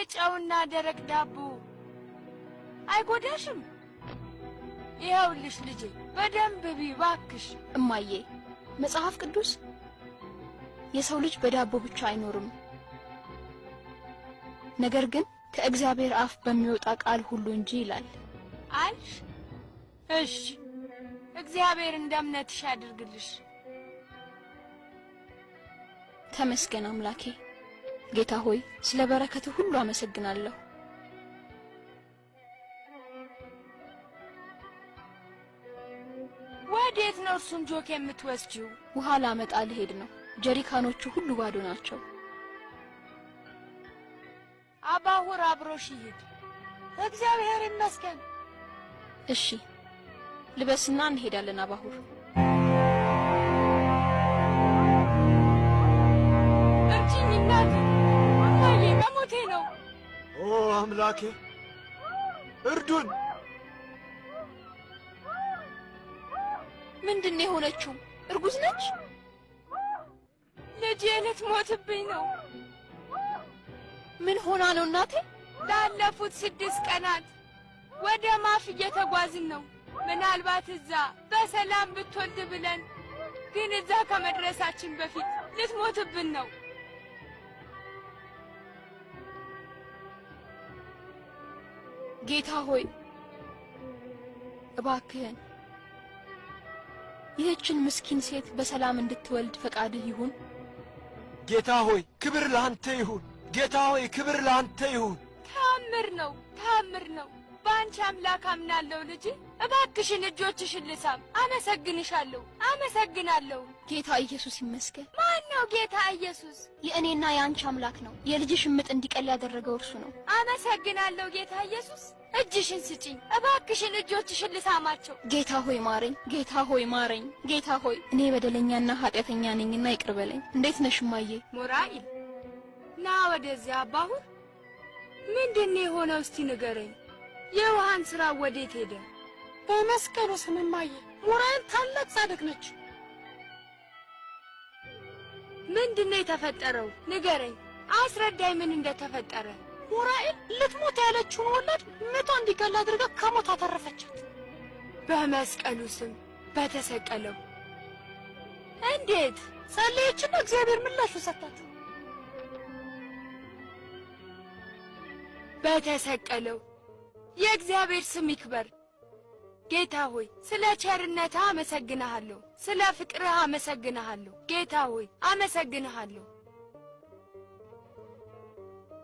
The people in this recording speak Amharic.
ጨውና ደረቅ ዳቦ አይጎዳሽም? ይኸውልሽ ልጄ በደንብ ቢ እባክሽ። እማዬ መጽሐፍ ቅዱስ የሰው ልጅ በዳቦ ብቻ አይኖርም፣ ነገር ግን ከእግዚአብሔር አፍ በሚወጣ ቃል ሁሉ እንጂ ይላል አልሽ? እሺ እግዚአብሔር እንደምነትሽ ያድርግልሽ። ተመስገን አምላኬ። ጌታ ሆይ ስለ በረከቱ ሁሉ አመሰግናለሁ። ወዴት ነው እርሱን ጆክ የምትወስጂው? ውሃ ላመጣ ልሄድ ነው። ጀሪካኖቹ ሁሉ ባዶ ናቸው። አባሁር አብሮሽ ይሄድ። እግዚአብሔር ይመስገን። እሺ ልበስና እንሄዳለን አባሁር። እርጅኝ እናቴ፣ እማዬ በሞቴ ነው። ኦ አምላኬ እርዱን! ምንድነው የሆነችው? እርጉዝ ነች? ልጄ ልትሞትብኝ ነው። ምን ሆና ነው እናቴ? ላለፉት 6 ቀናት ወደ ማፍ እየተጓዝን ነው። ምናልባት እዛ በሰላም ብትወልድ ብለን፣ ግን እዛ ከመድረሳችን በፊት ልትሞትብን ነው። ጌታ ሆይ እባክህን ይህችን ምስኪን ሴት በሰላም እንድትወልድ ፈቃድህ ይሁን። ጌታ ሆይ ክብር ላንተ ይሁን። ጌታ ሆይ ክብር ላንተ ይሁን። ተአምር ነው፣ ተአምር ነው። በአንቺ አምላክ አምናለሁ ልጄ። እባክሽን እጆችሽን ልሳም። አመሰግንሻለሁ፣ አመሰግናለሁ። ጌታ ኢየሱስ ይመስገን። ማን ነው ጌታ ኢየሱስ? የእኔና የአንቺ አምላክ ነው። የልጅሽ ምጥ እንዲቀል ያደረገው እርሱ ነው። አመሰግናለሁ ጌታ ኢየሱስ። እጅሽን ስጪኝ እባክሽን፣ እጆችሽን ልሳማቸው። ጌታ ሆይ ማረኝ፣ ጌታ ሆይ ማረኝ። ጌታ ሆይ እኔ በደለኛና ኃጢአተኛ ነኝና ይቅር በለኝ። እንዴት ነሽ እማዬ? ሞራኢል ና ወደዚያ። አባሁር ምንድነው የሆነው? እስቲ ንገረኝ። የውሃን ሥራ ወዴት ሄደ? በመስቀሉ ስም እማዬ፣ ሞራኢል ታላቅ ጻድቅ ነች። ምንድነው የተፈጠረው? ንገረኝ፣ አስረዳኝ ምን እንደተፈጠረ። ሞራኢል ልትሞት ያለችውን ወላድ ምጧ እንዲገል አድርጋ ከሞት አተረፈቻት። በመስቀሉ ስም በተሰቀለው። እንዴት? ጸለየችና እግዚአብሔር ምላሹን ሰጣት። በተሰቀለው። የእግዚአብሔር ስም ይክበር። ጌታ ሆይ ስለ ቸርነትህ አመሰግንሃለሁ፣ ስለ ፍቅርህ አመሰግንሃለሁ። ጌታ ሆይ አመሰግንሃለሁ።